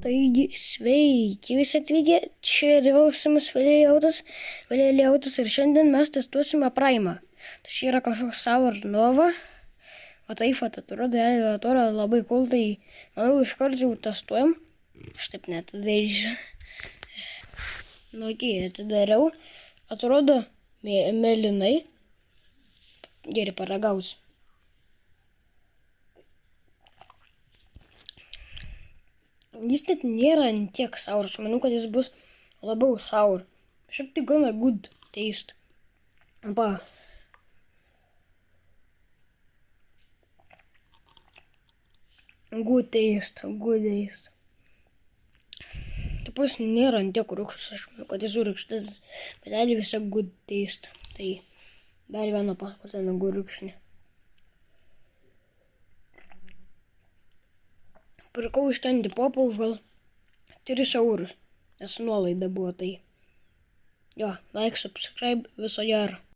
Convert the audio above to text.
Taigi, sveiki visi atvykę, čia Revolusimas Vėliautas ir šiandien mes testuosime Prime. Tai čia yra kažkoks Sour Nova. O taip atrodo labai cool, tai manau iš karto jau testuojam. Aš taip net darysiu. Nu, atidariau. Atrodo mėlynai. Gerai, paragausiu. Jis net nėra tiek sour, aš manau, kad jis bus labiau sour. Šiaip tai gana good taste. Va. Good taste. Taip jis nėra tiek rūgštus, aš manau, kad jis rūgštus, bet realiai visai good taste. Tai dar vieną paskutinę gurkšnį. Pirkau iš ten Depopą už gal 3 eurus, nes nuolaida buvo tai. Jo, like, subscribe, viso gero.